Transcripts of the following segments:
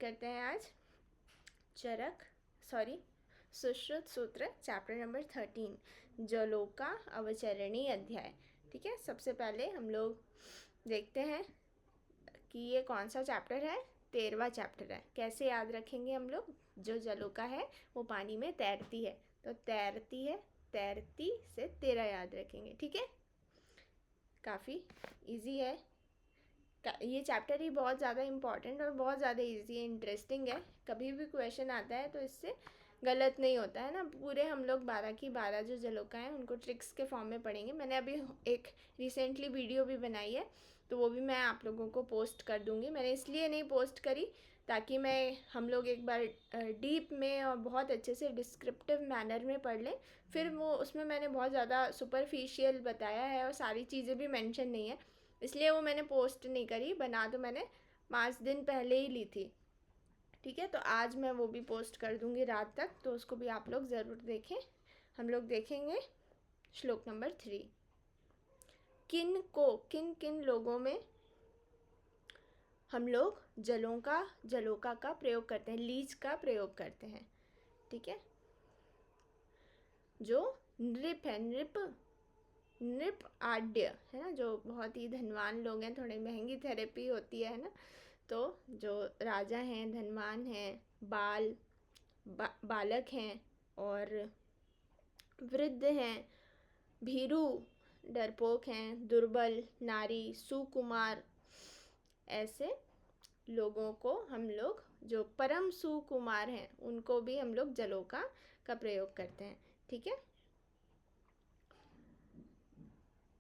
करते हैं आज सुश्रुत सूत्र चैप्टर नंबर 13 जलोका अवचरणीय अध्याय। ठीक है, सबसे पहले हम लोग देखते हैं कि ये कौन सा चैप्टर है। 13वां चैप्टर है। कैसे याद रखेंगे हम लोग? जो जलोका है वो पानी में तैरती है, तो तैरती है, तैरती से 13 याद रखेंगे। ठीक है, काफ़ी इजी है। ये चैप्टर ही बहुत ज़्यादा इम्पॉर्टेंट और बहुत ज़्यादा इजी है, इंटरेस्टिंग है। कभी भी क्वेश्चन आता है तो इससे गलत नहीं होता है ना। पूरे हम लोग 12 की 12 जो जलोका हैं उनको ट्रिक्स के फॉर्म में पढ़ेंगे। मैंने अभी एक रिसेंटली वीडियो भी बनाई है, तो वो भी मैं आप लोगों को पोस्ट कर दूँगी। मैंने इसलिए नहीं पोस्ट करी ताकि हम लोग एक बार डीप में और बहुत अच्छे से डिस्क्रिप्टिव मैनर में पढ़ लें। फिर वो उसमें मैंने बहुत ज़्यादा सुपरफिशियल बताया है और सारी चीज़ें भी मेंशन नहीं है, इसलिए वो मैंने पोस्ट नहीं करी। बना तो मैंने 5 दिन पहले ही ली थी। ठीक है, तो आज मैं वो भी पोस्ट कर दूँगी रात तक, तो उसको भी आप लोग ज़रूर देखें। हम लोग देखेंगे श्लोक नंबर 3। किन किन लोगों में हम लोग जलोका का प्रयोग करते हैं, लीच का प्रयोग करते हैं। ठीक है, जो नृप है, नृप आड्य है ना, जो बहुत ही धनवान लोग हैं, थोड़ी महंगी थेरेपी होती है ना। तो जो राजा हैं, धनवान हैं, बालक हैं और वृद्ध हैं, भीरू डरपोक हैं, दुर्बल नारी, सुकुमार, ऐसे लोगों को हम लोग, जो परम सुकुमार हैं, उनको भी हम लोग जलोका का प्रयोग करते हैं। ठीक है,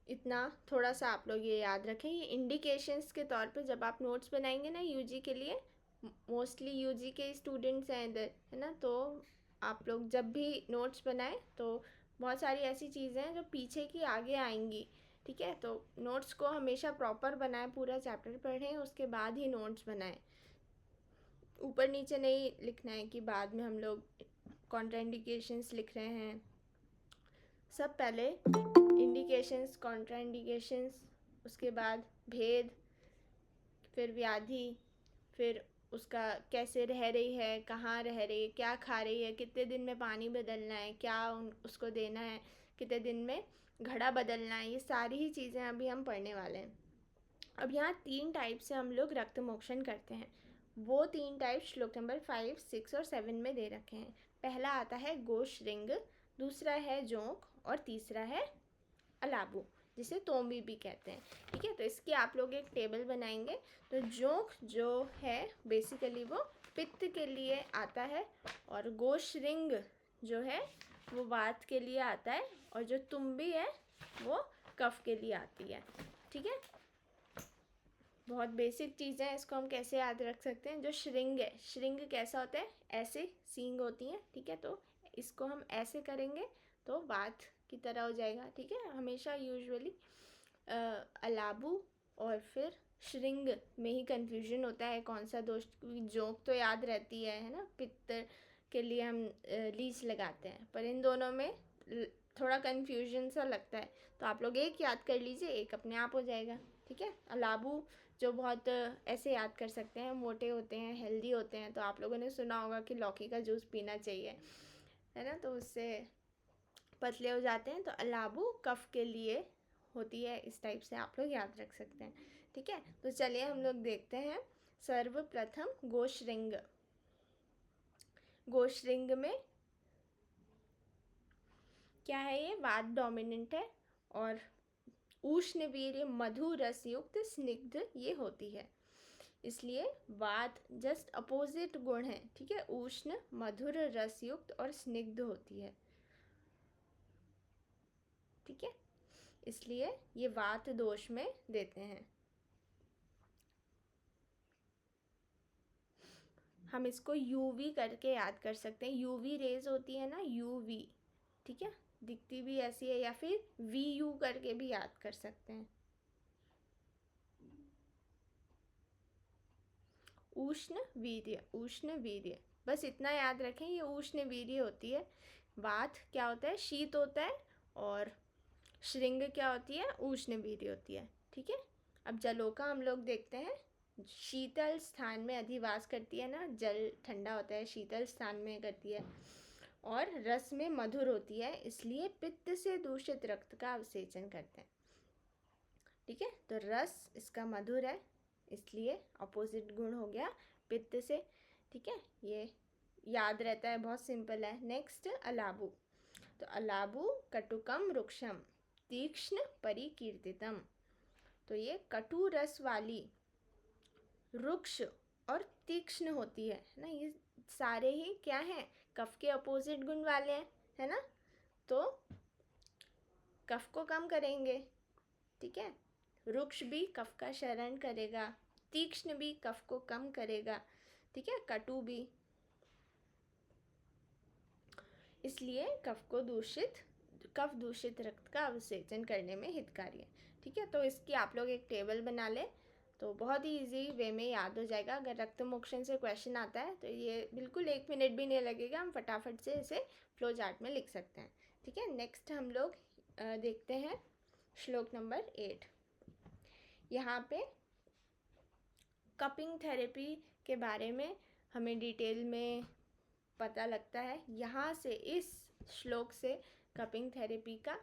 इतना थोड़ा सा आप लोग ये याद रखें। ये इंडिकेशंस के तौर पे जब आप नोट्स बनाएंगे ना यूजी के लिए, मोस्टली यूजी के स्टूडेंट्स हैं इधर, है ना, तो आप लोग जब भी नोट्स बनाएं तो बहुत सारी ऐसी चीज़ें हैं जो पीछे की आगे आएंगी। ठीक है, तो नोट्स को हमेशा प्रॉपर बनाएं, पूरा चैप्टर पढ़ें उसके बाद ही नोट्स बनाएं। ऊपर नीचे नहीं लिखना है कि बाद में हम लोग कॉन्ट्राइंडिकेशंस लिख रहे हैं। सब पहले इंडिकेशंस, कॉन्ट्राइंडिकेशंस, उसके बाद भेद, फिर व्याधि, फिर उसका कैसे रह रही है, कहाँ रह रही है, क्या खा रही है, कितने दिन में पानी बदलना है, क्या उसको देना है, कितने दिन में घड़ा बदलना है, ये सारी ही चीज़ें अभी हम पढ़ने वाले हैं। अब यहाँ 3 टाइप से हम लोग रक्त मोक्षण करते हैं। वो 3 टाइप श्लोक नंबर 5, 6 और 7 में दे रखे हैं। पहला आता है गोश्रिंग, दूसरा है जोंक और तीसरा है अलाबू, जिसे तोम्बी भी कहते हैं। ठीक है, तो इसकी आप लोग एक टेबल बनाएंगे। तो जोंक जो है बेसिकली वो पित्त के लिए आता है, और गोश्रिंग जो है वो वात के लिए आता है, और जो तुम्बी है वो कफ के लिए आती है। ठीक है, बहुत बेसिक चीज़ है, इसको हम कैसे याद रख सकते हैं। जो श्रिंग है, श्रिंग कैसा होता है, ऐसे सींग होती हैं। ठीक है, तो इसको हम ऐसे करेंगे तो बात की तरह हो जाएगा। ठीक है, हमेशा यूजुअली अलाबू और फिर श्रिंग में ही कंफ्यूजन होता है कौन सा दोष। जोंक तो याद रहती है ना, पित्त के लिए हम लीच लगाते हैं, पर इन दोनों में थोड़ा कंफ्यूजन सा लगता है। तो आप लोग एक याद कर लीजिए, एक अपने आप हो जाएगा। ठीक है, अलाबू जो बहुत ऐसे याद कर सकते हैं, मोटे होते हैं, हेल्दी होते हैं, तो आप लोगों ने सुना होगा कि लौकी का जूस पीना चाहिए, है ना, तो उससे पतले हो जाते हैं। तो अलाबू कफ के लिए होती है, इस टाइप से आप लोग याद रख सकते हैं। ठीक है, तो चलिए हम लोग देखते हैं। सर्वप्रथम गोश्रिंग। गोश्रिंग में क्या है, ये वात डोमिनेंट है और उष्ण वीर्य मधु रस युक्त स्निग्ध ये होती है, इसलिए वात जस्ट अपोजिट गुण है। ठीक है, उष्ण, मधुर, रसयुक्त और स्निग्ध होती है। ठीक है, इसलिए ये वात दोष में देते हैं। हम इसको यूवी करके याद कर सकते हैं। यूवी रेज होती है ना, यूवी, ठीक है, दिखती भी ऐसी है, या फिर वी यू करके भी याद कर सकते हैं। उष्ण वीर्य, उष्ण वीर्य, बस इतना याद रखें, ये उष्ण वीर्य होती है। वात क्या होता है, शीत होता है, और श्रिंग क्या होती है, उष्ण वीर्य होती है। ठीक है, अब जलोका हम लोग देखते हैं। शीतल स्थान में अधिवास करती है ना, जल ठंडा होता है, शीतल स्थान में करती है, और रस में मधुर होती है, इसलिए पित्त से दूषित रक्त का अवसेचन करते हैं। ठीक है, तो रस इसका मधुर है, इसलिए अपोजिट गुण हो गया पित्त से। ठीक है, ये याद रहता है, बहुत सिंपल है। नेक्स्ट अलाबु। तो अलाबु कटुकम रुक्षम तीक्ष्ण परिकीर्तितम। तो ये कटु रस वाली, रुक्ष और तीक्ष्ण होती है ना। ये सारे ही क्या हैं, कफ के अपोजिट गुण वाले हैं, है ना। तो कफ को कम करेंगे। ठीक है, रुक्ष भी कफ का शरण करेगा, तीक्ष्ण भी कफ को कम करेगा। ठीक है, कटु भी, इसलिए कफ दूषित रक्त का अवसेचन करने में हितकारी है। ठीक है, तो इसकी आप लोग एक टेबल बना लें तो बहुत ही इजी वे में याद हो जाएगा। अगर रक्त मोक्षण से क्वेश्चन आता है तो ये बिल्कुल 1 मिनट भी नहीं लगेगा, हम फटाफट से इसे फ्लो चार्ट में लिख सकते हैं। ठीक है, नेक्स्ट हम लोग देखते हैं श्लोक नंबर 8। यहाँ पे कपिंग थेरेपी के बारे में हमें डिटेल में पता लगता है। यहाँ से इस श्लोक से कपिंग थेरेपी का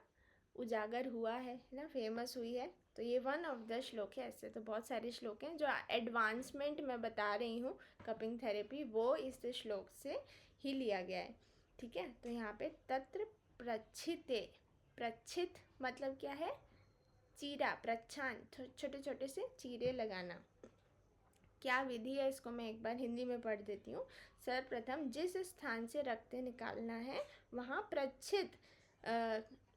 उजागर हुआ है ना, फेमस हुई है। तो ये वन ऑफ द श्लोक है। ऐसे तो बहुत सारे श्लोक हैं, जो एडवांसमेंट मैं बता रही हूँ कपिंग थेरेपी, वो इस श्लोक से ही लिया गया है। ठीक है, तो यहाँ पे तत्र प्रच्छिते, प्रच्छित मतलब क्या है, चीरा, प्रच्छान, छोटे छोटे से चीरे लगाना। क्या विधि है, इसको मैं एक बार हिंदी में पढ़ देती हूँ। सर्वप्रथम जिस स्थान से रक्त निकालना है वहाँ प्रच्छित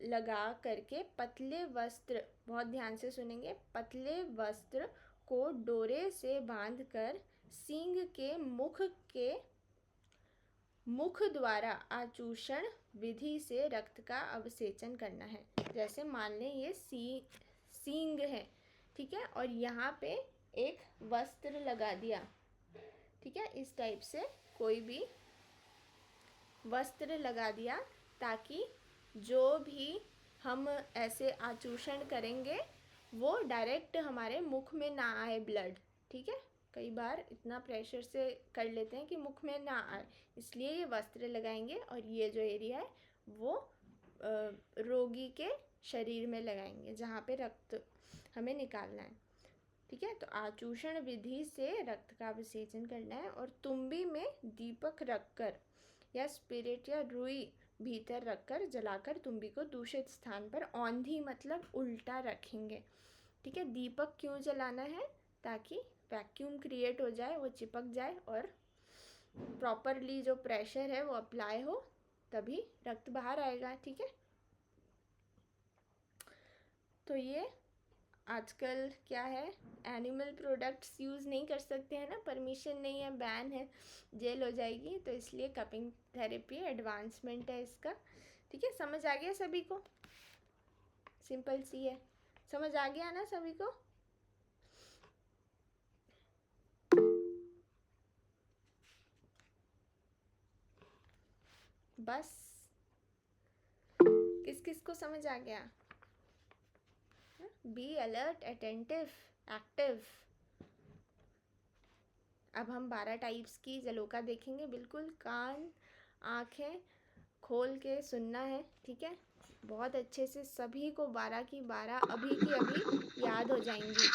लगा करके पतले वस्त्र, बहुत ध्यान से सुनेंगे, पतले वस्त्र को डोरे से बांधकर सींग के मुख द्वारा आचूषण विधि से रक्त का अवसेचन करना है। जैसे मान लें ये सींग है, ठीक है, और यहाँ पे एक वस्त्र लगा दिया। ठीक है, इस टाइप से कोई भी वस्त्र लगा दिया, ताकि जो भी हम ऐसे आचूषण करेंगे वो डायरेक्ट हमारे मुख में ना आए ब्लड। ठीक है, कई बार इतना प्रेशर से कर लेते हैं कि मुख में ना आए, इसलिए ये वस्त्र लगाएंगे। और ये जो एरिया है वो रोगी के शरीर में लगाएंगे जहाँ पे रक्त हमें निकालना है। ठीक है, तो आचूषण विधि से रक्त का अवसेचन करना है। और तुम्बी में दीपक रखकर या स्पिरिट या रुई भीतर रखकर जलाकर तुम्बी को दूषित स्थान पर औंधी मतलब उल्टा रखेंगे। ठीक है, दीपक क्यों जलाना है, ताकि वैक्यूम क्रिएट हो जाए, वो चिपक जाए और प्रॉपरली जो प्रेशर है वो अप्लाई हो, तभी रक्त बाहर आएगा। ठीक है, तो ये आजकल क्या है, एनिमल प्रोडक्ट्स यूज़ नहीं कर सकते हैं ना, परमिशन नहीं है, बैन है, जेल हो जाएगी। तो इसलिए कपिंग थेरेपी एडवांसमेंट है इसका। ठीक है, समझ आ गया सभी को, सिंपल सी है, समझ आ गया ना सभी को। बस किस किस को समझ आ गया? Be alert, attentive, active. अब हम 12 टाइप्स की जलोका देखेंगे। बिल्कुल कान आँखें खोल के सुनना है। ठीक है, बहुत अच्छे से सभी को 12 की 12 अभी की अभी याद हो जाएंगी।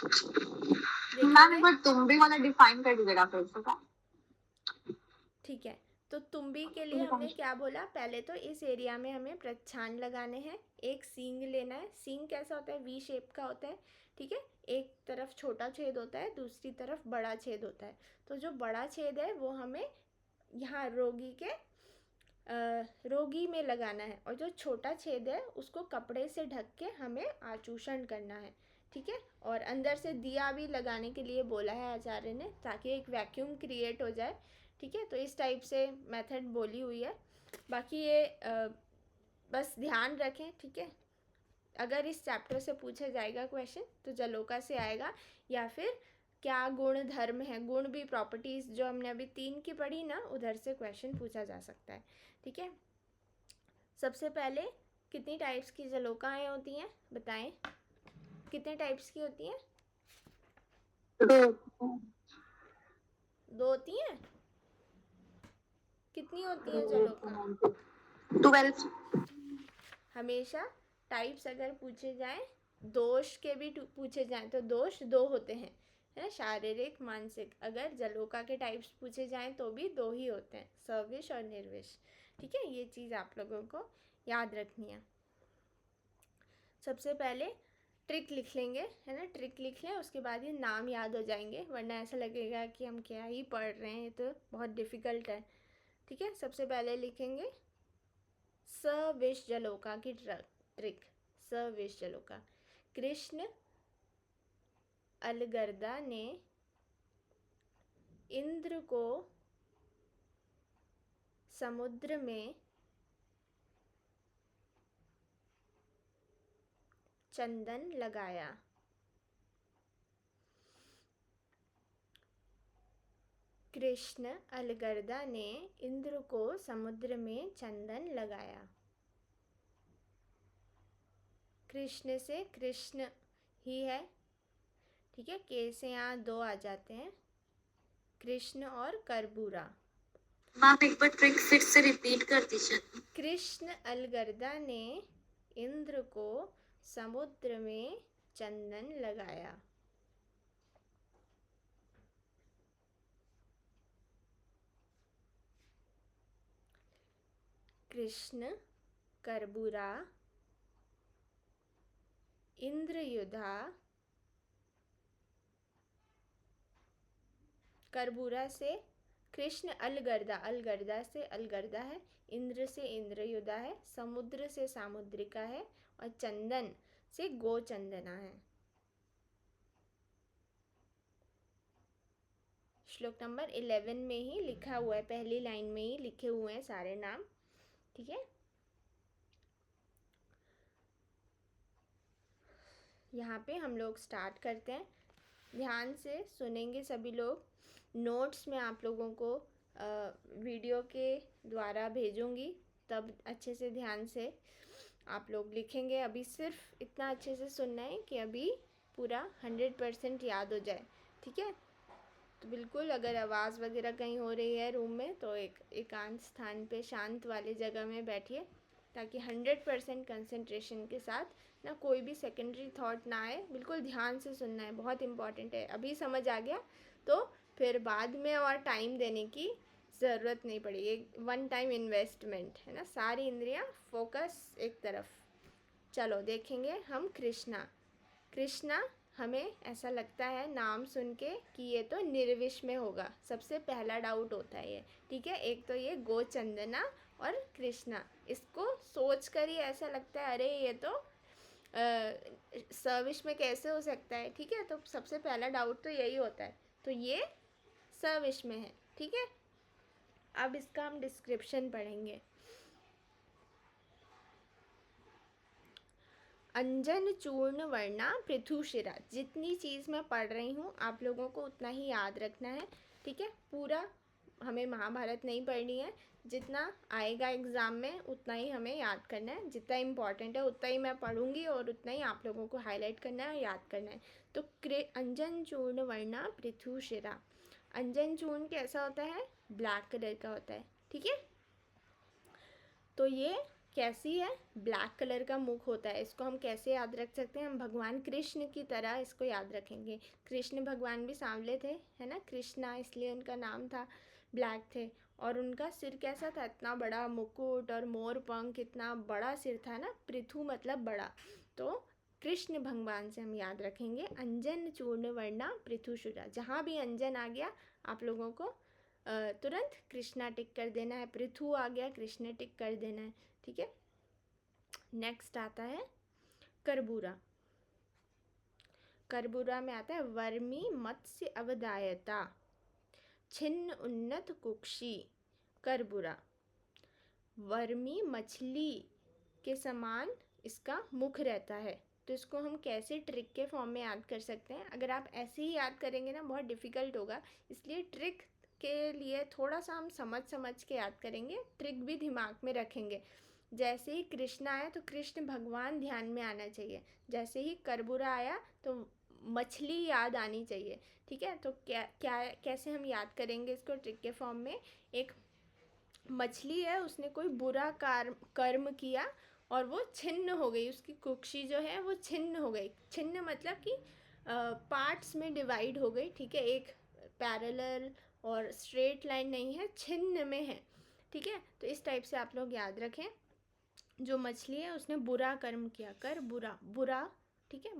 मैम एक बार तुम्बी वाला डिफाइन कर दीजिएगा फिर से। ठीक है, तो तुम्बी के लिए हमने क्या बोला, पहले तो इस एरिया में हमें प्रच्छान लगाने हैं। एक सींग लेना है। सींग कैसा होता है, वी शेप का होता है। ठीक है, एक तरफ छोटा छेद होता है, दूसरी तरफ बड़ा छेद होता है। तो जो बड़ा छेद है वो हमें यहाँ रोगी में लगाना है, और जो छोटा छेद है उसको कपड़े से ढक के हमें आचूषण करना है। ठीक है, और अंदर से दिया भी लगाने के लिए बोला है आचार्य ने, ताकि एक वैक्यूम क्रिएट हो जाए। ठीक है, तो इस टाइप से मेथड बोली हुई है। बाकी ये बस ध्यान रखें। ठीक है, अगर इस चैप्टर से पूछा जाएगा क्वेश्चन तो जलोका से आएगा, या फिर क्या गुण धर्म है, गुण भी प्रॉपर्टीज जो हमने अभी 3 की पढ़ी ना, उधर से क्वेश्चन पूछा जा सकता है। ठीक है, सबसे पहले कितनी टाइप्स की जलोकाएं होती हैं बताएं, कितने टाइप्स की होती हैं? 2 होती हैं? कितनी होती हैं जलोका? 12। हमेशा टाइप्स अगर पूछे जाएं, दोष के भी पूछे जाएं तो दोष 2 होते हैं, है ना, शारीरिक मानसिक। अगर जलोका के टाइप्स पूछे जाएं तो भी 2 ही होते हैं, सविश और निर्विश। ठीक है, ये चीज़ आप लोगों को याद रखनी है। सबसे पहले ट्रिक लिख लेंगे, है ना, ट्रिक लिख लें, उसके बाद ये नाम याद हो जाएंगे, वरना ऐसा लगेगा कि हम क्या ही पढ़ रहे हैं, तो बहुत डिफ़िकल्ट है। ठीक है, सबसे पहले लिखेंगे सविश जलोका की ट्रिक। सविश जलोका। कृष्ण अलगर्दा ने इंद्र को समुद्र में चंदन लगाया। कृष्ण अलगर्दा ने इंद्र को समुद्र में चंदन लगाया। कृष्ण से कृष्ण ही है, ठीक है, के से यहाँ 2 आ जाते हैं, कृष्ण और करबूरा। मैम एक बार ट्रिक फिर से रिपीट कर दीजिए। कृष्ण अलगर्दा ने इंद्र को समुद्र में चंदन लगाया। कृष्ण करबूरा इंद्रयुधा। करबूरा से कृष्ण अलगर्दा, अलगर्दा से अलगर्दा है, इंद्र से इंद्रयुधा है, समुद्र से सामुद्रिका है, और चंदन से गोचंदना है। श्लोक नंबर 11 में ही लिखा हुआ है, पहली लाइन में ही लिखे हुए हैं सारे नाम। ठीक है, यहाँ पे हम लोग स्टार्ट करते हैं। ध्यान से सुनेंगे सभी लोग। नोट्स में आप लोगों को वीडियो के द्वारा भेजूंगी, तब अच्छे से ध्यान से आप लोग लिखेंगे। अभी सिर्फ इतना अच्छे से सुनना है कि अभी पूरा 100% याद हो जाए। ठीक है, तो बिल्कुल अगर आवाज़ वगैरह कहीं हो रही है रूम में, तो एक एकांत स्थान पे शांत वाली जगह में बैठिए, ताकि 100% कंसंट्रेशन के साथ ना कोई भी सेकेंडरी थॉट ना आए। बिल्कुल ध्यान से सुनना है, बहुत इंपॉर्टेंट है। अभी समझ आ गया तो फिर बाद में और टाइम देने की ज़रूरत नहीं पड़ेगी, एक वन टाइम इन्वेस्टमेंट है ना। सारी इंद्रियां फोकस एक तरफ। चलो देखेंगे हम कृष्णा। कृष्णा हमें ऐसा लगता है नाम सुन के कि ये तो निर्विष में होगा, सबसे पहला डाउट होता है ये। ठीक है, एक तो ये गोचंदना और कृष्णा, इसको सोच कर ही ऐसा लगता है अरे ये तो सर्विश में कैसे हो सकता है। ठीक है, तो सबसे पहला डाउट तो यही होता है, तो ये सर्विश में है। ठीक है, अब इसका हम डिस्क्रिप्शन पढ़ेंगे। अंजन चूर्ण वर्णा पृथुशिरा। जितनी चीज़ मैं पढ़ रही हूँ आप लोगों को उतना ही याद रखना है। ठीक है, पूरा हमें महाभारत नहीं पढ़नी है, जितना आएगा एग्ज़ाम में उतना ही हमें याद करना है। जितना इम्पॉर्टेंट है उतना ही मैं पढ़ूंगी और उतना ही आप लोगों को हाईलाइट करना है, याद करना है। तो अंजन चूर्ण वर्णा पृथुशिरा। अंजन चूर्ण कैसा होता है? ब्लैक कलर का होता है। ठीक है, तो ये कैसी है? ब्लैक कलर का मुख होता है। इसको हम कैसे याद रख सकते हैं? हम भगवान कृष्ण की तरह इसको याद रखेंगे। कृष्ण भगवान भी सांवले थे, है ना, कृष्णा इसलिए उनका नाम था, ब्लैक थे। और उनका सिर कैसा था? इतना बड़ा मुकुट और मोर पंख, इतना बड़ा सिर था ना, पृथु मतलब बड़ा। तो कृष्ण भगवान से हम याद रखेंगे अंजन चूर्ण वर्णा पृथुशुरा। जहाँ भी अंजन आ गया आप लोगों को तुरंत कृष्णा टिक कर देना है। पृथु आ गया, कृष्ण टिक कर देना है। ठीक है, नेक्स्ट आता है करबूरा। करबूरा में आता है वर्मी मत्स्य अवदायता छिन्न उन्नत कुक्षी। करबूरा वर्मी मछली के समान इसका मुख रहता है। तो इसको हम कैसे ट्रिक के फॉर्म में याद कर सकते हैं? अगर आप ऐसे ही याद करेंगे ना बहुत डिफ़िकल्ट होगा, इसलिए ट्रिक के लिए थोड़ा सा हम समझ के याद करेंगे, ट्रिक भी दिमाग में रखेंगे। जैसे ही कृष्ण आया तो कृष्ण भगवान ध्यान में आना चाहिए, जैसे ही करबूरा आया तो मछली याद आनी चाहिए, ठीक है। तो कैसे हम याद करेंगे इसको ट्रिक के फॉर्म में। एक मछली है, उसने कोई बुरा कर्म किया और वो छिन्न हो गई, उसकी कुक्षी जो है वो छिन्न हो गई। छिन्न मतलब कि पार्ट्स में डिवाइड हो गई, ठीक है। एक पैरेलल और स्ट्रेट लाइन नहीं है, छिन्न में है, ठीक है। तो इस टाइप से आप लोग याद रखें। जो मछली है उसने बुरा कर्म किया, कर बुरा, ठीक है।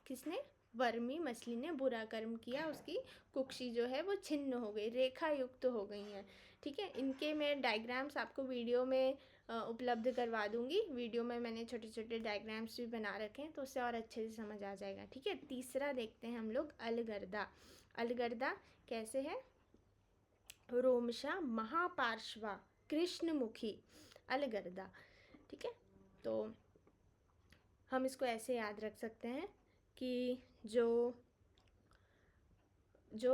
किसने? वर्मी मछली ने बुरा कर्म किया, उसकी कुक्षी जो है वो छिन्न हो गई, रेखा युक्त हो गई है, ठीक है। इनके मैं डायग्राम्स आपको वीडियो में उपलब्ध करवा दूंगी। वीडियो में मैंने छोटे छोटे डायग्राम्स भी बना रखे हैं, तो उससे और अच्छे से समझ आ जाएगा, ठीक है। तीसरा देखते हैं हम लोग, अलगर्दा। अलगर्दा कैसे है? रोमशा महापार्श्वा कृष्णमुखी, अलगर्दा, ठीक है। तो हम इसको ऐसे याद रख सकते हैं कि जो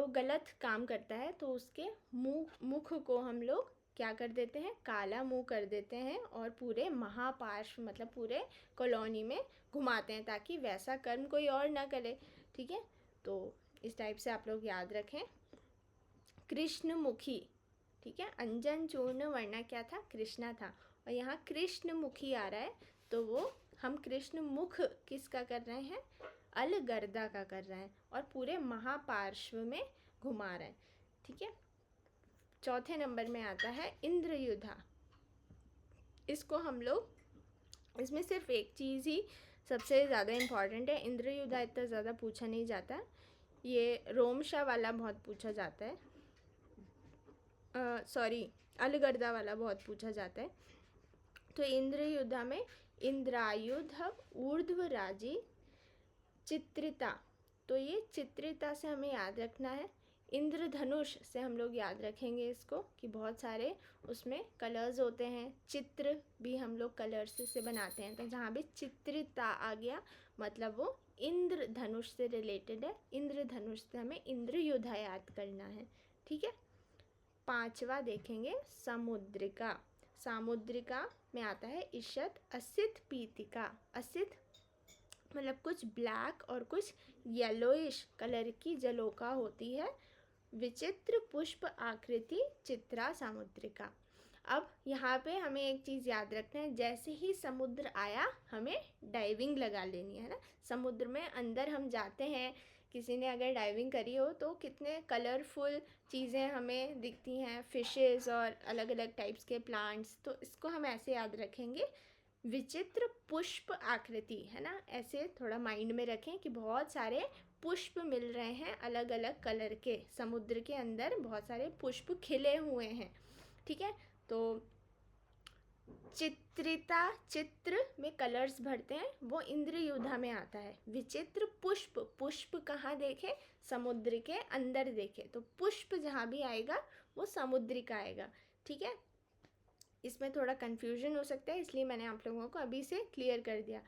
गलत काम करता है तो उसके मुख को हम लोग क्या कर देते हैं? काला मुंह कर देते हैं और पूरे महापार्श्व मतलब पूरे कॉलोनी में घुमाते हैं, ताकि वैसा कर्म कोई और ना करे, ठीक है। तो इस टाइप से आप लोग याद रखें। कृष्णमुखी, ठीक है। अंजन चूर्ण वर्णा क्या था? कृष्णा था, और यहाँ कृष्णमुखी आ रहा है, तो वो हम कृष्ण मुख किसका कर रहे हैं? अलगर्दा का कर रहे हैं, और पूरे महापार्श्व में घुमा रहे हैं, ठीक है। चौथे नंबर में आता है इंद्रयुधा। इसको हम लोग, इसमें सिर्फ एक चीज़ ही सबसे ज़्यादा इम्पॉर्टेंट है। इंद्रयुधा इतना ज़्यादा पूछा नहीं जाता, ये रोमशा वाला बहुत पूछा जाता है, सॉरी अलगर्दा वाला बहुत पूछा जाता है। तो इंद्रयुधा में इंद्रायुध ऊर्ध्वराजी चित्रिता, तो ये चित्रिता से हमें याद रखना है। इंद्रधनुष से हम लोग याद रखेंगे इसको कि बहुत सारे उसमें कलर्स होते हैं, चित्र भी हम लोग कलर्स से बनाते हैं। तो जहाँ भी चित्रिता आ गया मतलब वो इंद्रधनुष से रिलेटेड है। इंद्रधनुष से हमें इंद्रयुधा याद करना है, ठीक है। पांचवा देखेंगे समुद्रिका। सामुद्रिका में आता है ईशत असित पीतिका। असित मतलब कुछ ब्लैक और कुछ येलोइश कलर की जलोका होती है। विचित्र पुष्प आकृति चित्रा सामुद्रिका। अब यहाँ पे हमें एक चीज़ याद रखना है, जैसे ही समुद्र आया हमें डाइविंग लगा लेनी है ना। समुद्र में अंदर हम जाते हैं, किसी ने अगर डाइविंग करी हो तो कितने कलरफुल चीज़ें हमें दिखती हैं, फिशेस और अलग अलग टाइप्स के प्लांट्स। तो इसको हम ऐसे याद रखेंगे, विचित्र पुष्प आकृति, है ना। ऐसे थोड़ा माइंड में रखें कि बहुत सारे पुष्प मिल रहे हैं अलग अलग कलर के, समुद्र के अंदर बहुत सारे पुष्प खिले हुए हैं, ठीक है। तो चित्रिता, चित्र में कलर्स भरते हैं, वो इंद्रयुधा में आता है। विचित्र पुष्प, पुष्प कहाँ देखे? समुद्र के अंदर देखे, तो पुष्प जहाँ भी आएगा वो समुद्र का आएगा, ठीक है। इसमें थोड़ा कन्फ्यूजन हो सकता है, इसलिए मैंने आप लोगों को अभी से क्लियर कर दिया।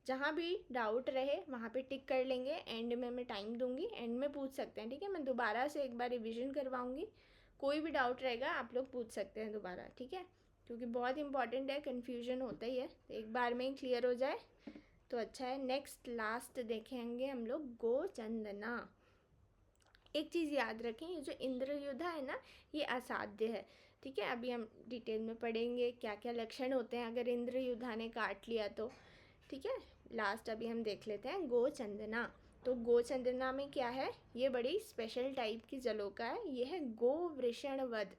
जहाँ भी डाउट रहे वहाँ पे टिक कर लेंगे, एंड में मैं टाइम दूंगी, एंड में पूछ सकते हैं, ठीक है। मैं दोबारा से एक बार रिवीजन करवाऊंगी, कोई भी डाउट रहेगा आप लोग पूछ सकते हैं दोबारा, ठीक है। क्योंकि बहुत इंपॉर्टेंट है, कन्फ्यूजन होता ही है, तो एक बार में ही क्लियर हो जाए तो अच्छा है। नेक्स्ट लास्ट देखेंगे हम लोग गोचंदना। एक चीज़ याद रखें, ये जो इंद्रयुधा है ना, ये असाध्य है, ठीक है। अभी हम डिटेल में पढ़ेंगे क्या क्या लक्षण होते हैं अगर इंद्रयुधा ने काट लिया तो, ठीक है। लास्ट अभी हम देख लेते हैं गोचंदना। तो गोचंदना में क्या है? ये बड़ी स्पेशल टाइप की जलोका है। ये है गो वृषणवध,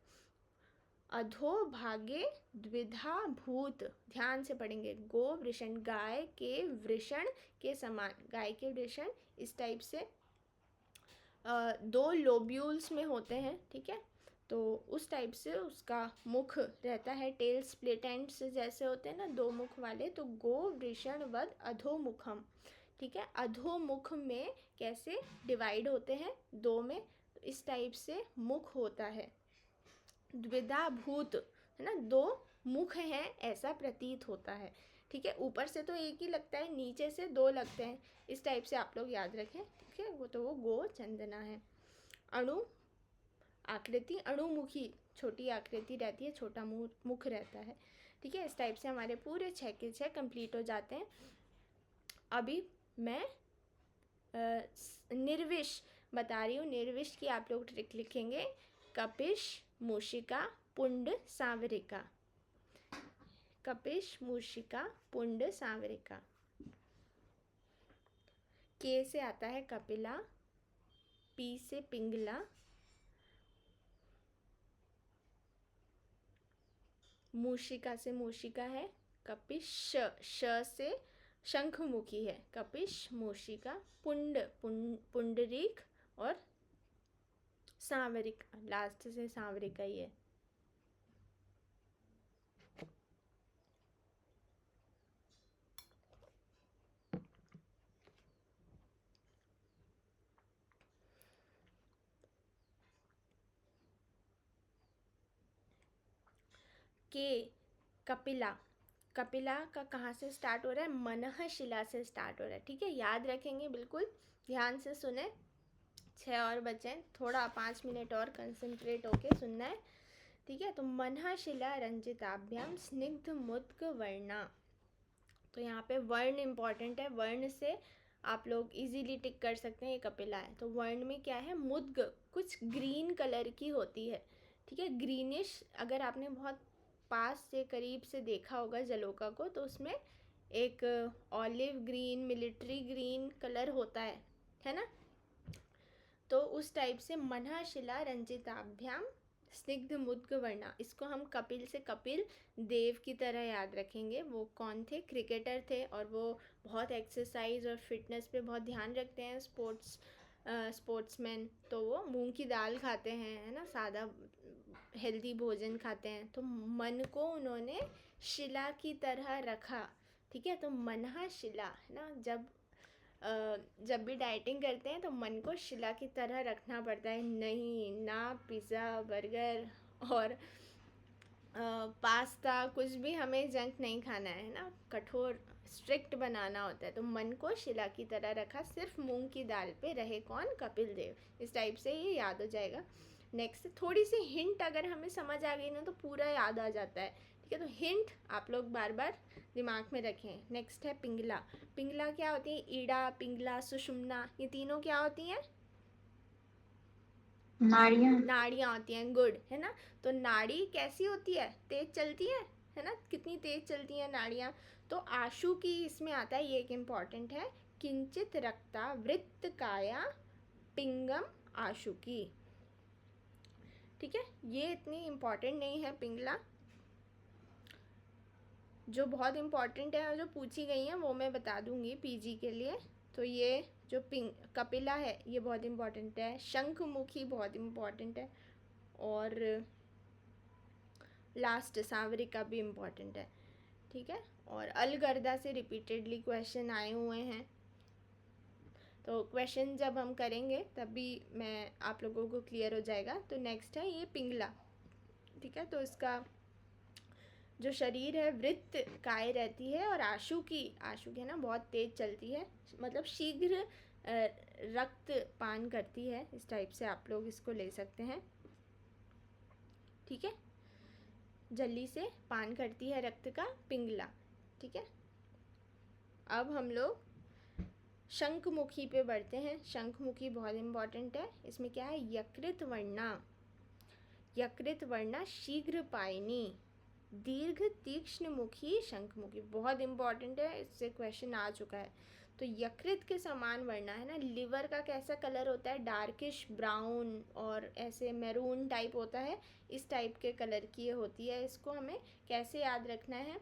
अधोभागे द्विधा भूत। ध्यान से पढ़ेंगे, गो वृषण, गाय के वृषण के समान, गाय के वृषण इस टाइप से दो लोब्यूल्स में होते हैं, ठीक है। तो उस टाइप से उसका मुख रहता है, टेल स्प्लिटेंट्स जैसे होते हैं ना, दो मुख वाले। तो गो वृषणवध अधोमुखम, ठीक है। अधोमुख में कैसे डिवाइड होते हैं? दो में, तो इस टाइप से मुख होता है। द्विधा भूत, है ना, दो मुख हैं ऐसा प्रतीत होता है, ठीक है। ऊपर से तो एक ही लगता है, नीचे से दो लगते हैं, इस टाइप से आप लोग याद रखें, ठीक है। वो तो वो गोचंदना है। अणु आकृति, अणुमुखी, छोटी आकृति रहती है, छोटा मुख रहता है, ठीक है। इस टाइप से हमारे पूरे 6 के 6 कंप्लीट हो जाते हैं। अभी मैं निर्विष बता रही हूँ, निर्विष की आप लोग ट्रिक लिखेंगे, कपिश, मूषिका, पुंड, सांवरिका। कपिश, मूषिका, पुंड, सांवरिका। के से आता है कपिला, पी से पिंगला, मूषिका से मूषिका है, कपिश, श से शंखमुखी है, कपिश, मूषिका, पुंड, पुंडरीक, और सांवरिका, लास्ट से सांवरिका ही है। के कपिला, कपिला का कहाँ से स्टार्ट हो रहा है? मनःशिला से स्टार्ट हो रहा है, ठीक है, याद रखेंगे, बिल्कुल ध्यान से सुने। 6 और बचे, थोड़ा 5 मिनट और कंसंट्रेट होके सुनना है, ठीक है। तो मनःशिला रंजिताभ्याम स्निग्ध मुद्ग वर्णा, तो यहाँ पे वर्ण इंपॉर्टेंट है, वर्ण से आप लोग इजीली टिक कर सकते हैं ये कपिला है। तो वर्ण में क्या है? मुद्ग, कुछ ग्रीन कलर की होती है, ठीक है, ग्रीनिश। अगर आपने बहुत पास से करीब से देखा होगा जलोका को, तो उसमें एक olive green, military green colour होता है ना। तो उस टाइप से मनःशिला रंजिताभ्याम स्निग्ध मुद्ग वर्णा, इसको हम कपिल से कपिल देव की तरह याद रखेंगे। वो कौन थे? क्रिकेटर थे, और वो बहुत एक्सरसाइज और फिटनेस पे बहुत ध्यान रखते हैं, स्पोर्ट्समैन। तो वो मूंग की दाल खाते हैं, है ना, सादा हेल्दी भोजन खाते हैं। तो मन को उन्होंने शिला की तरह रखा, ठीक है। तो मनः शिला, है ना, जब भी डाइटिंग करते हैं तो मन को शिला की तरह रखना पड़ता है। नहीं ना पिज़्ज़ा, बर्गर और पास्ता, कुछ भी हमें जंक नहीं खाना है ना, कठोर स्ट्रिक्ट बनाना होता है। तो मन को शिला की तरह रखा, सिर्फ मूंग की दाल पे रहे कौन? कपिल देव। इस टाइप से ये याद हो जाएगा। नेक्स्ट, थोड़ी सी हिंट अगर हमें समझ आ गई ना तो पूरा याद आ जाता है, ठीक है। तो हिंट आप लोग बार बार दिमाग में रखें। नेक्स्ट है पिंगला। पिंगला क्या होती है? ईड़ा, पिंगला, सुषुम्ना, ये तीनों क्या होती हैं? नाड़ियाँ होती हैं, गुड, है ना। तो नाड़ी कैसी होती है? तेज चलती है ना। कितनी तेज चलती हैं नाड़ियाँ? तो आशु की इसमें आता है, ये एक इम्पॉर्टेंट है, किंचित रक्ता वृत्त काया पिंगम आशु की, ठीक है। ये इतनी इम्पॉर्टेंट नहीं है पिंगला। जो बहुत इम्पॉर्टेंट है और जो पूछी गई हैं वो मैं बता दूंगी पीजी के लिए। तो ये जो कपिला है ये बहुत इम्पॉर्टेंट है, शंखमुखी बहुत इम्पॉर्टेंट है, और लास्ट सांवरिका भी इम्पॉर्टेंट है, ठीक है। और अलगर्दा से रिपीटेडली क्वेश्चन आए हुए हैं, तो क्वेश्चन जब हम करेंगे तभी मैं आप लोगों को क्लियर हो जाएगा। तो नेक्स्ट है ये पिंगला, ठीक है। तो इसका जो शरीर है वृत्त काय रहती है, और आशु की है ना बहुत तेज चलती है, मतलब शीघ्र रक्त पान करती है, इस टाइप से आप लोग इसको ले सकते हैं, ठीक है। जल्दी से पान करती है रक्त का, पिंगला, ठीक है। अब हम लोग शंखमुखी पे बढ़ते हैं। शंखमुखी बहुत इम्पॉर्टेंट है। इसमें क्या है? यकृत वर्णा, यकृत वर्णा शीघ्र पायनी, दीर्घ तीक्ष्ण मुखी शंखमुखी, बहुत इम्पॉर्टेंट है, इससे क्वेश्चन आ चुका है। तो यकृत के समान वर्णा, है ना। लिवर का कैसा कलर होता है? डार्किश ब्राउन और ऐसे मैरून टाइप होता है, इस टाइप के कलर की ये होती है। इसको हमें कैसे याद रखना है?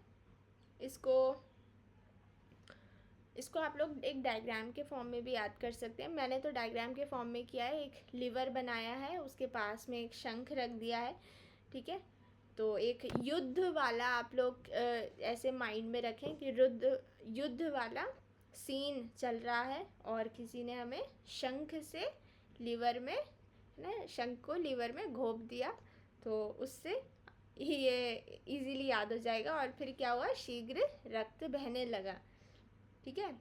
इसको आप लोग एक डायग्राम के फॉर्म में भी याद कर सकते हैं। मैंने तो डायग्राम के फॉर्म में किया है, एक लिवर बनाया है, उसके पास में एक शंख रख दिया है, ठीक है। तो एक युद्ध वाला आप लोग ऐसे माइंड में रखें कि युद्ध वाला सीन चल रहा है, और किसी ने हमें शंख से लीवर में, ना, शंख को लीवर में घोप दिया, तो उससे ये इजीली याद हो जाएगा। और फिर क्या हुआ? शीघ्र रक्त बहने लगा, ठीक है।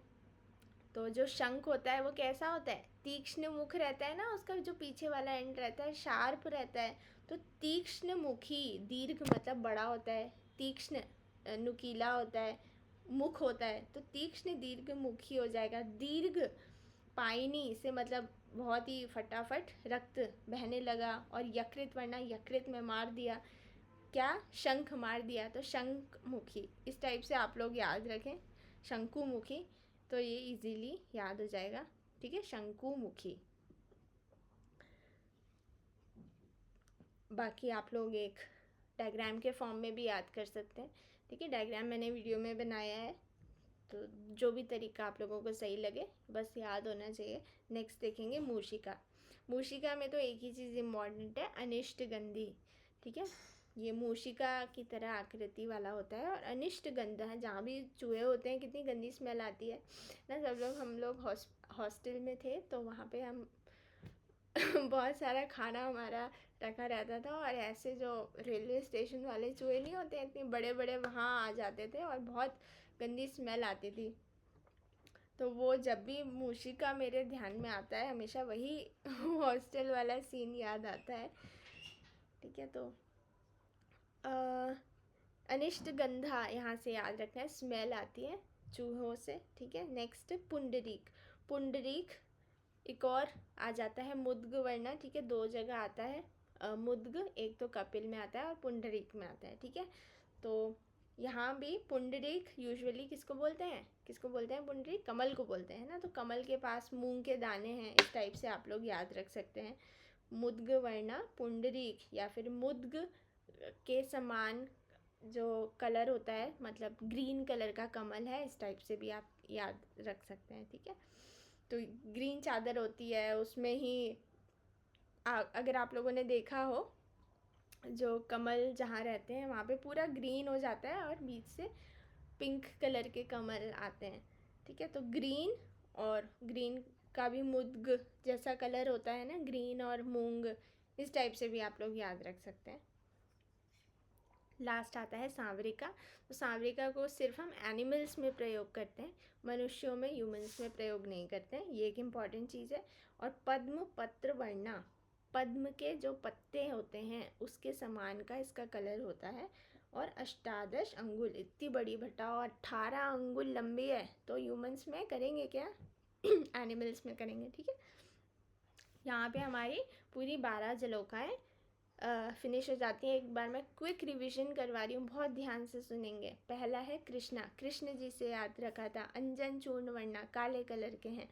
तो जो शंख होता है वो कैसा होता है? तीक्ष्ण मुख रहता है ना, उसका जो पीछे वाला एंड रहता है शार्प रहता है। तो तीक्ष्ण मुखी, दीर्घ मतलब बड़ा होता है, तीक्ष्ण नुकीला होता है, मुख होता है, तो तीक्ष्ण दीर्घ मुखी हो जाएगा। दीर्घ पाइनी से मतलब बहुत ही फटाफट रक्त बहने लगा, और यकृत वरना यकृत में मार दिया, क्या शंख मार दिया, तो शंखमुखी। इस टाइप से आप लोग याद रखें, शंकुमुखी, तो ये इजीली याद हो जाएगा, ठीक है, शंकुमुखी। बाकी आप लोग एक डायग्राम के फॉर्म में भी याद कर सकते हैं, ठीक है, डायग्राम मैंने वीडियो में बनाया है, तो जो भी तरीका आप लोगों को सही लगे बस याद होना चाहिए। नेक्स्ट देखेंगे मूषिका। मूषिका में तो एक ही चीज़ इम्पॉर्टेंट है, अनिष्ट गंधी, ठीक है, ये मूषिका की तरह आकृति वाला होता है और अनिष्ट गंध है, जहाँ भी चूहे होते हैं कितनी गंदी स्मेल आती है ना। हम लोग हॉस्टल में थे तो वहाँ पे हम बहुत सारा खाना हमारा रखा रहता था, और ऐसे जो रेलवे स्टेशन वाले चूहे नहीं होते इतने बड़े बड़े, वहाँ आ जाते थे और बहुत गंदी स्मेल आती थी। तो वो जब भी मूषिका मेरे ध्यान में आता है हमेशा वही हॉस्टल वाला सीन याद आता है, ठीक है। तो अनिष्ट गंधा यहाँ से याद रखना है, स्मेल आती है चूहों से, ठीक है। नेक्स्ट पुंडरीक। पुंडरीक एक और आ जाता है मुद्ग वरना, ठीक है, दो जगह आता है मुद्ग, एक तो कपिल में आता है और पुंडरीक में आता है, ठीक है। तो यहाँ भी पुंडरीक यूजुअली किसको बोलते हैं, पुंडरीक कमल को बोलते हैं ना, तो कमल के पास मूंग के दाने हैं, इस टाइप से आप लोग याद रख सकते हैं। मुद्ग वरना पुंडरीक, या फिर मुद्ग के समान जो कलर होता है, मतलब ग्रीन कलर का कमल है, इस टाइप से भी आप याद रख सकते हैं, ठीक है। तो ग्रीन चादर होती है, उसमें ही अगर आप लोगों ने देखा हो जो कमल जहाँ रहते हैं वहाँ पे पूरा ग्रीन हो जाता है और बीच से पिंक कलर के कमल आते हैं, ठीक है। तो ग्रीन, और ग्रीन का भी मुद्ग जैसा कलर होता है ना, ग्रीन और मूंग, इस टाइप से भी आप लोग याद रख सकते हैं। लास्ट आता है सांवरिका। तो सांवरिका को सिर्फ हम एनिमल्स में प्रयोग करते हैं, मनुष्यों में, ह्यूमंस में प्रयोग नहीं करते हैं, ये एक इम्पॉर्टेंट चीज़ है। और पद्म पत्र वर्णा, पद्म के जो पत्ते होते हैं उसके समान का इसका कलर होता है। और अष्टादश अंगुल, इतनी बड़ी, बताओ 18 अंगुल लंबी है, तो ह्यूमंस में करेंगे क्या एनिमल्स में करेंगे, ठीक है। यहाँ पे हमारी पूरी 12 जलोकाएँ फिनिश हो जाती है। एक बार मैं क्विक रिवीजन करवा रही हूँ, बहुत ध्यान से सुनेंगे। पहला है कृष्णा, कृष्ण जी से याद रखा था, अंजन चूर्ण वर्णा, काले कलर के हैं,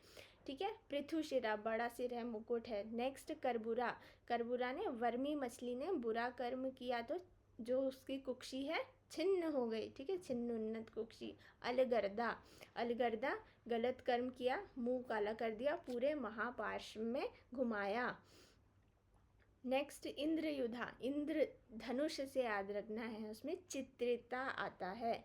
ठीक है। पृथुशिरा, बड़ा सिर है, मुकुट है। नेक्स्ट करबुरा, करबुरा ने, वर्मी मछली ने बुरा कर्म किया तो जो उसकी कुक्षी है छिन्न हो गई, ठीक है, छिन्न उन्नत कुक्षी। अलगर्दा, अलगर्दा गलत कर्म किया, मुंह काला कर दिया, पूरे महापार्श्व में घुमाया। नेक्स्ट इंद्रयुधा, इंद्र धनुष से याद रखना है, उसमें चित्रिता आता है।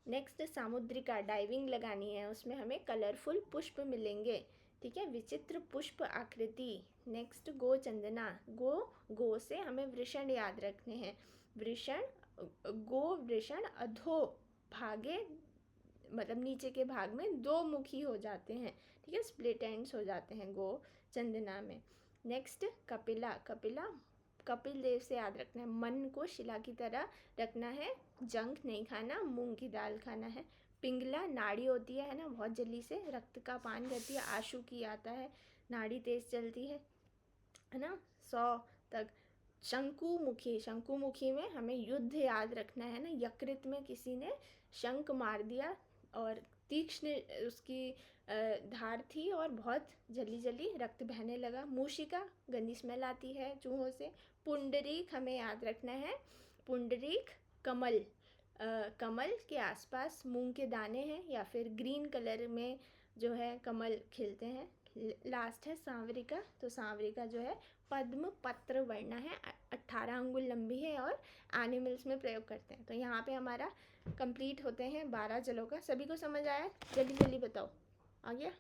नेक्स्ट सामुद्रिका, डाइविंग लगानी है, उसमें हमें कलरफुल पुष्प मिलेंगे, ठीक है, विचित्र पुष्प आकृति। नेक्स्ट गोचंदना, गो से हमें वृषण याद रखने हैं, वृषण, गो वृषण अधो भागे, मतलब नीचे के भाग में दो मुखी हो जाते हैं, ठीक है, स्प्लिट एंड्स हो जाते हैं गो चंदना में। नेक्स्ट कपिला, कपिला कपिल देव से याद रखना है, मन को शिला की तरह रखना है, जंक नहीं खाना, मूंग की दाल खाना है। पिंगला, नाड़ी होती है ना, बहुत जल्दी से रक्त का पान करती है, आंसू की आता है, नाड़ी तेज चलती है ना, 100 तक। शंकुमुखी, शंकुमुखी में हमें युद्ध याद रखना है ना, यकृत में किसी ने शंख मार दिया और तीक्ष्ण उसकी धार थी और बहुत जल्दी जल्दी रक्त बहने लगा। मूषिका, गंदी स्मेल आती है चूहों से। पुंडरीक हमें याद रखना है, पुंडरीक कमल, कमल के आसपास मूंग के दाने हैं या फिर ग्रीन कलर में जो है कमल खिलते हैं। लास्ट है सांवरिका, तो सांवरिका जो है पद्म पत्र वर्णा है, 18 अंगुल लंबी है और एनिमल्स में प्रयोग करते हैं। तो यहाँ पे हमारा कंप्लीट होते हैं 12 जलों का। सभी को समझ आया? जल्दी जल्दी बताओ, आ गया?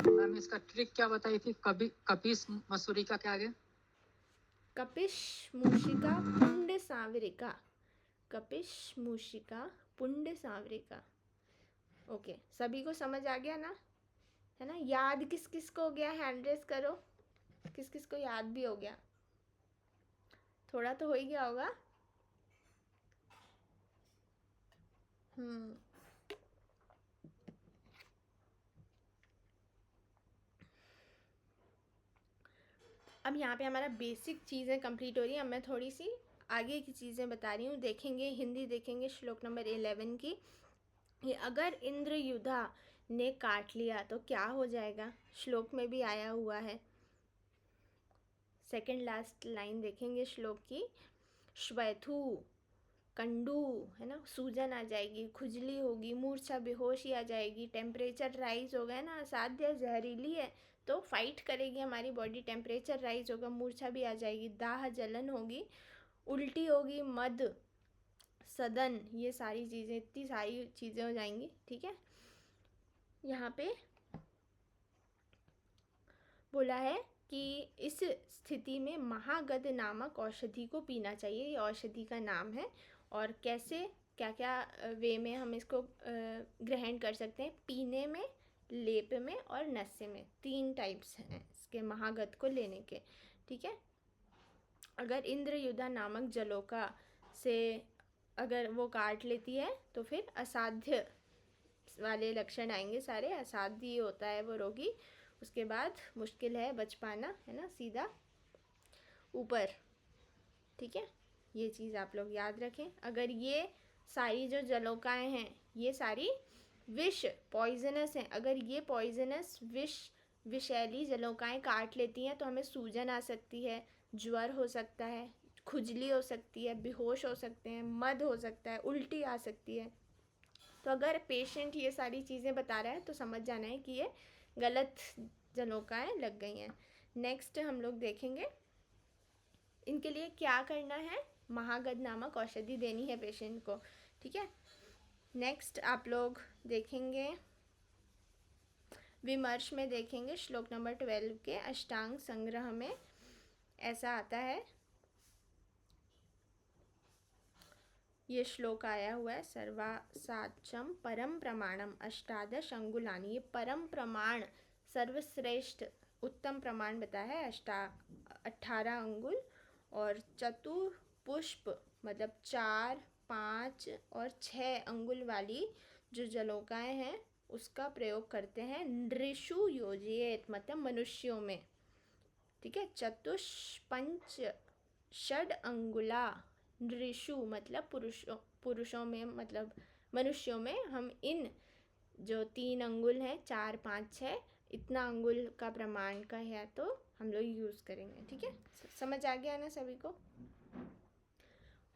मैम इसका ट्रिक क्या बताई थी? कपिस मसूरी का क्या आ गया? कपिश मूषिका पुंड सांवरिका, कपिश मूषिका पुंड सांवरिका। ओके, सभी को समझ आ गया ना, है ना? याद किस किस को हो गया? हैंड रेस करो, किस किस को याद भी हो गया? थोड़ा तो हो ही गया होगा। अब यहाँ पे हमारा बेसिक चीज़ें कंप्लीट हो रही हैं। अब मैं थोड़ी सी आगे की चीज़ें बता रही हूँ। देखेंगे हिंदी, देखेंगे श्लोक नंबर 11 की। ये अगर इंद्रयुधा ने काट लिया तो क्या हो जाएगा, श्लोक में भी आया हुआ है। सेकंड लास्ट लाइन देखेंगे श्लोक की। श्वैथु, कंडू, है ना, सूजन आ जाएगी, खुजली होगी, मूर्छा, बेहोशी आ जाएगी, टेम्परेचर राइज होगा, है ना, असाध्य जहरीली है तो फाइट करेगी हमारी बॉडी, टेम्परेचर राइज होगा, मूर्छा भी आ जाएगी, दाह जलन होगी, उल्टी होगी, मद, सदन, ये सारी चीज़ें, इतनी सारी चीज़ें हो जाएंगी। ठीक है, यहाँ पे बोला है कि इस स्थिति में महागद नामक औषधि को पीना चाहिए। ये औषधि का नाम है। और कैसे, क्या क्या वे में हम इसको ग्रहण कर सकते हैं, पीने में, लेप में और नशे में, 3 टाइप्स हैं इसके महागद को लेने के। ठीक है, अगर इंद्रयुधा नामक जलोका से अगर वो काट लेती है तो फिर असाध्य वाले लक्षण आएंगे सारे, असाध्य होता है वो रोगी। उसके बाद मुश्किल है बच पाना, है ना, सीधा ऊपर। ठीक है, ये चीज़ आप लोग याद रखें। अगर ये सारी जो जलोकाएं हैं ये सारी विष, पॉइजनस हैं, अगर ये पॉइजनस विषैली जलोकाएं काट लेती हैं तो हमें सूजन आ सकती है, ज्वर हो सकता है, खुजली हो सकती है, बेहोश हो सकते हैं, मद हो सकता है, उल्टी आ सकती है। तो अगर पेशेंट ये सारी चीज़ें बता रहा है तो समझ जाना है कि ये गलत जलोकाएं लग गई हैं। नेक्स्ट हम लोग देखेंगे इनके लिए क्या करना है, महागद नामक औषधि देनी है पेशेंट को। ठीक है, नेक्स्ट आप लोग देखेंगे विमर्श में, देखेंगे श्लोक नंबर 12 के अष्टांग संग्रह में ऐसा आता है, ये श्लोक आया हुआ है, सर्वासाचम परम प्रमाणम अष्टादश अंगुलानी। ये परम प्रमाण, सर्वश्रेष्ठ उत्तम प्रमाण बताया है, 18 अंगुल। और चतुर्पुष्प मतलब 4, 5 और 6 अंगुल वाली जो जलोकाएं हैं उसका प्रयोग करते हैं नृषु योजयेत, मतलब मनुष्यों में। ठीक है, चतुष्पंच षड अंगुला नृषु मतलब पुरुषों में, मतलब मनुष्यों में हम इन जो 3 अंगुल हैं, 4, 5, 6, इतना अंगुल का प्रमाण का है तो हम लोग यूज़ करेंगे। ठीक है, समझ आ गया ना सभी को।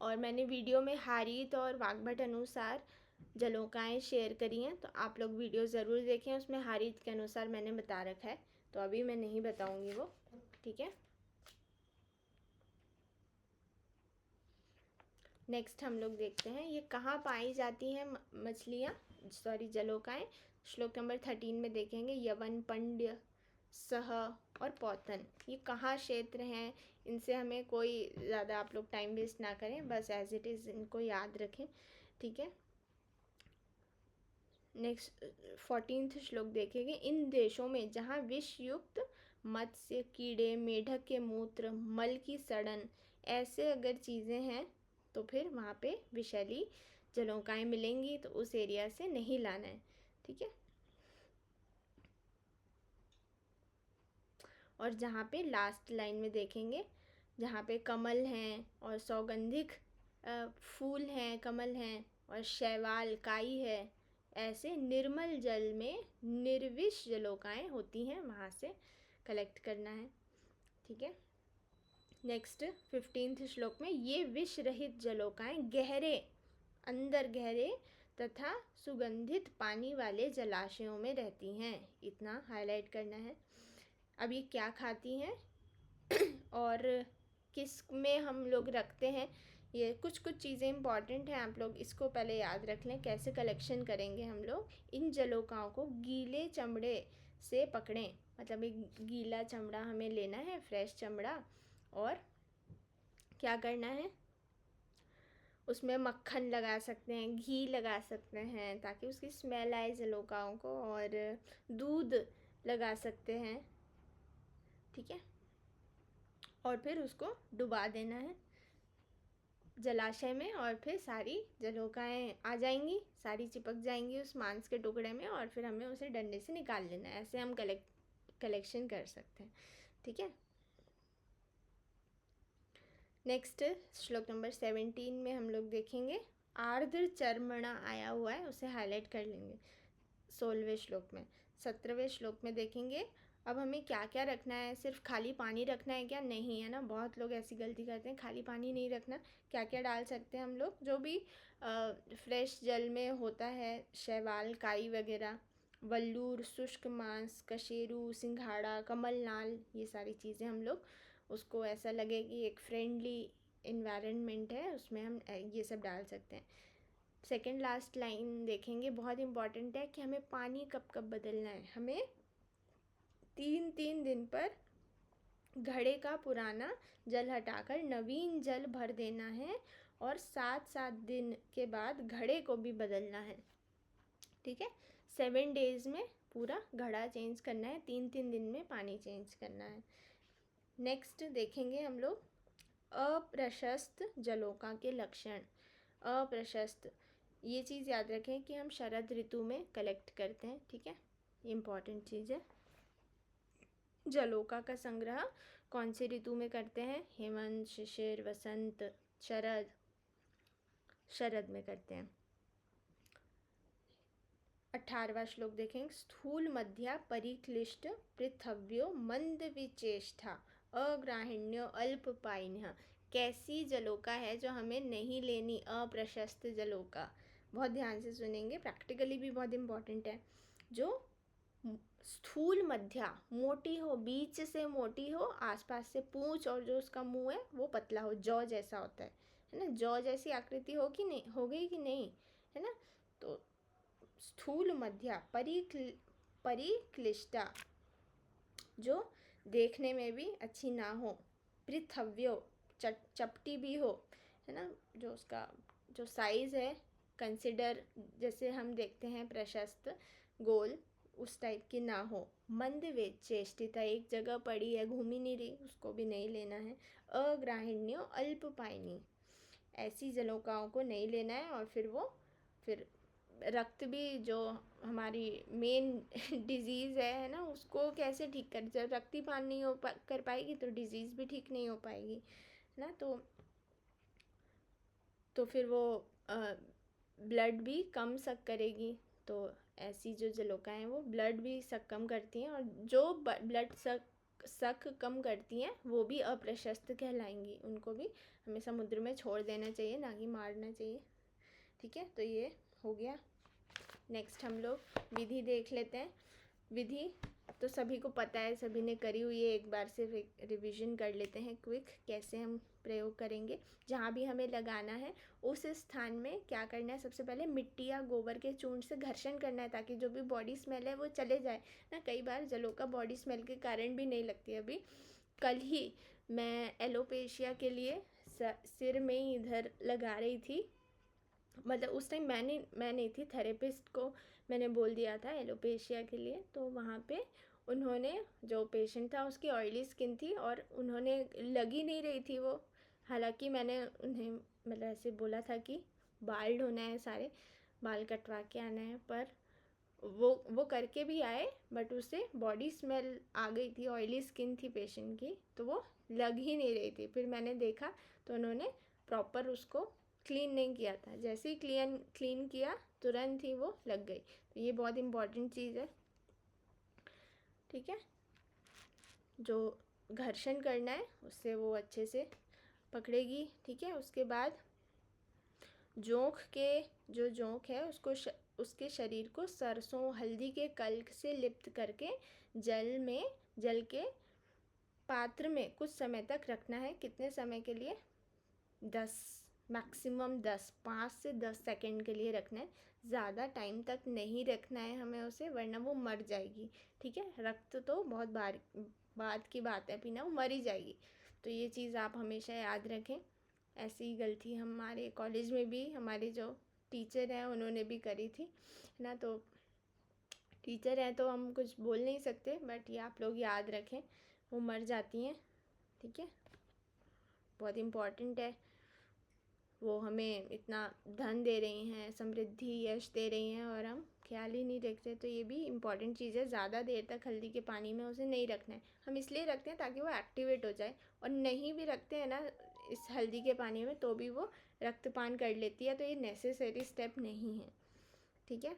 और मैंने वीडियो में हारीत और वाग्भट अनुसार जलोकाएं शेयर करी हैं, तो आप लोग वीडियो ज़रूर देखें, उसमें हारीत के अनुसार मैंने बता रखा है, तो अभी मैं नहीं बताऊंगी वो। ठीक है, नेक्स्ट हम लोग देखते हैं ये कहाँ पाई जाती हैं मछलियाँ, सॉरी जलोकाएं। श्लोक नंबर 13 में देखेंगे यवन, पंड्य, सह और पौतन, ये कहाँ क्षेत्र हैं, इनसे हमें कोई ज़्यादा आप लोग टाइम वेस्ट ना करें, बस एज इट इज़ इनको याद रखें। ठीक है, नेक्स्ट 14th श्लोक देखेंगे, इन देशों में जहाँ विष युक्त मत्स्य, कीड़े, मेढक के मूत्र, मल की सड़न, ऐसे अगर चीज़ें हैं तो फिर वहाँ पे विषैली जलोकाएं मिलेंगी, तो उस एरिया से नहीं लाना है। ठीक है, और जहाँ पे लास्ट लाइन में देखेंगे जहाँ पे कमल हैं और सौगंधिक फूल हैं, कमल हैं और शैवाल, काई है, ऐसे निर्मल जल में निर्विष जलोकाएं होती हैं, वहाँ से कलेक्ट करना है। ठीक है, नेक्स्ट 15th श्लोक में ये विष रहित जलोकाएं गहरे, अंदर गहरे तथा सुगंधित पानी वाले जलाशयों में रहती हैं, इतना हाईलाइट करना है। अब ये क्या खाती हैं और किस में हम लोग रखते हैं, ये कुछ चीज़ें इंपॉर्टेंट हैं, आप लोग इसको पहले याद रख लें। कैसे कलेक्शन करेंगे हम लोग, इन जलोकाओं को गीले चमड़े से पकड़ें, मतलब एक गीला चमड़ा हमें लेना है, फ्रेश चमड़ा, और क्या करना है, उसमें मक्खन लगा सकते हैं, घी लगा सकते हैं ताकि उसकी स्मेल आए जलोकाओं को, और दूध लगा सकते हैं। ठीक है, और फिर उसको डुबा देना है जलाशय में, और फिर सारी जलोकाएं आ जाएंगी, सारी चिपक जाएंगी उस मांस के टुकड़े में, और फिर हमें उसे डंडे से निकाल लेना है। ऐसे हम कलेक्शन कर सकते हैं। ठीक है, नेक्स्ट श्लोक नंबर 17 में हम लोग देखेंगे आर्द्र चर्मणा आया हुआ है, उसे हाईलाइट कर लेंगे 16वें श्लोक में। 17वें श्लोक में देखेंगे अब हमें क्या क्या रखना है। सिर्फ खाली पानी रखना है क्या? नहीं, है ना। बहुत लोग ऐसी गलती करते हैं, खाली पानी नहीं रखना। क्या क्या डाल सकते हैं हम लोग? जो भी फ्रेश जल में होता है, शैवाल, काई वगैरह, वल्लूर, शुष्क मांस, कशेरू, सिंघाड़ा, कमलनाल, ये सारी चीज़ें हम लोग उसको ऐसा लगे कि एक फ्रेंडली इन्वायरमेंट है, उसमें हम ये सब डाल सकते हैं। सेकेंड लास्ट लाइन देखेंगे, बहुत इम्पॉर्टेंट है कि हमें पानी कब कब बदलना है। हमें 3-3 दिन पर घड़े का पुराना जल हटाकर नवीन जल भर देना है और 7-7 दिन के बाद घड़े को भी बदलना है। ठीक है, 7 डेज में पूरा घड़ा चेंज करना है, 3-3 दिन में पानी चेंज करना है। नेक्स्ट देखेंगे हम लोग अप्रशस्त जलोका के लक्षण। अप्रशस्त, ये चीज़ याद रखें कि हम शरद ऋतु में कलेक्ट करते हैं। ठीक है, ये इम्पॉर्टेंट चीज़ है। जलोका का संग्रह कौन सी ऋतु में करते हैं? हेमंत, शिशिर, वसंत, शरद। शरद में करते हैं। 18वां श्लोक देखेंगे स्थूल मध्या परिक्लिष्ट पृथव्यो मंद विचेष्टा अग्राहिण्यो अल्पपायिनः। कैसी जलोका है जो हमें नहीं लेनी? अप्रशस्त जलोका। बहुत ध्यान से सुनेंगे, प्रैक्टिकली भी बहुत इम्पॉर्टेंट है। जो स्थूल मध्या, मोटी हो, बीच से मोटी हो, आसपास से पूंछ और जो उसका मुंह है वो पतला हो, जौ जैसा होता है ना। जौ जैसी आकृति हो कि नहीं, हो गई कि नहीं, है ना। तो स्थूल मध्या परिक्लिष्टा, जो देखने में भी अच्छी ना हो, पृथव्यो, चपटी भी हो, है ना। जो उसका जो साइज़ है कंसिडर, जैसे हम देखते हैं प्रशस्त गोल, उस टाइप की ना हो। मंद चेष्टिता, एक जगह पड़ी है, घूमी नहीं रही, उसको भी नहीं लेना है। अग्राहिण्यो अल्पपायिनी, ऐसी जलोकाओं को नहीं लेना है। और फिर रक्त भी, जो हमारी मेन डिजीज़ है ना, उसको कैसे ठीक कर, जब रक्त ही पान नहीं कर पाएगी तो डिजीज़ भी ठीक नहीं हो पाएगी ना। तो फिर वो ब्लड भी कम सक करेगी। तो ऐसी जो जलोकाएं हैं वो ब्लड भी सक कम करती हैं, और जो ब्लड सक कम करती हैं वो भी अप्रशस्त कहलाएंगी। उनको भी हमें समुद्र में छोड़ देना चाहिए, ना कि मारना चाहिए। ठीक है, तो ये हो गया। नेक्स्ट हम लोग विधि देख लेते हैं। विधि तो सभी को पता है, सभी ने करी हुई है, एक बार से रिवीजन कर लेते हैं क्विक, कैसे हम प्रयोग करेंगे। जहाँ भी हमें लगाना है उस स्थान में क्या करना है, सबसे पहले मिट्टी या गोबर के चूर्ण से घर्षण करना है, ताकि जो भी बॉडी स्मेल है वो चले जाए ना। कई बार जलोका बॉडी स्मेल के कारण भी नहीं लगती। अभी कल ही मैं एलोपेशिया के लिए सिर में ही इधर लगा रही थी, मतलब उस टाइम मैं नहीं थी, थेरेपिस्ट को मैंने बोल दिया था एलोपेशिया के लिए। तो वहाँ पे उन्होंने, जो पेशेंट था उसकी ऑयली स्किन थी और उन्होंने लग ही नहीं रही थी वो। हालांकि मैंने उन्हें मतलब ऐसे बोला था कि बाल होना है, सारे बाल कटवा के आना है, पर वो करके भी आए, बट उससे बॉडी स्मेल आ गई थी, ऑयली स्किन थी पेशेंट की, तो वो लग ही नहीं रही थी। फिर मैंने देखा तो उन्होंने प्रॉपर उसको क्लीन नहीं किया था। जैसे ही क्लीन किया तुरंत ही वो लग गई। तो ये बहुत इम्पॉर्टेंट चीज़ है। ठीक है, जो घर्षण करना है उससे वो अच्छे से पकड़ेगी। ठीक है, उसके बाद जोंक है उसको उसके शरीर को सरसों हल्दी के कल्क से लिप्त करके जल के पात्र में कुछ समय तक रखना है। कितने समय के लिए? 5 से 10 सेकंड के लिए रखना है। ज़्यादा टाइम तक नहीं रखना है हमें उसे, वरना वो मर जाएगी। ठीक है, रक्त तो बहुत बाद की बात है, पीना, वो मर ही जाएगी। तो ये चीज़ आप हमेशा याद रखें। ऐसी गलती हमारे कॉलेज में भी हमारे जो टीचर हैं उन्होंने भी करी थी ना। तो टीचर हैं तो हम कुछ बोल नहीं सकते, बट ये आप लोग याद रखें, वो मर जाती हैं। ठीक है, बहुत इम्पॉर्टेंट है। वो हमें इतना धन दे रही हैं, समृद्धि, यश दे रही हैं, और हम ख्याल ही नहीं रखते। तो ये भी इम्पॉर्टेंट चीज़ है। ज़्यादा देर तक हल्दी के पानी में उसे नहीं रखना है। हम इसलिए रखते हैं ताकि वो एक्टिवेट हो जाए, और नहीं भी रखते हैं ना, इस हल्दी के पानी में तो भी वो रक्तपान कर लेती है, तो ये नेसेसरी स्टेप नहीं है, ठीक है।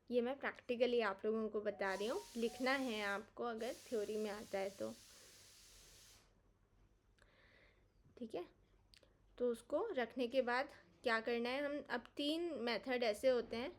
ये मैं प्रैक्टिकली आप लोगों को बता रही हूँ, लिखना है आपको अगर थ्योरी में आता है तो, ठीक है। तो उसको रखने के बाद क्या करना है, हम अब 3 मेथड ऐसे होते हैं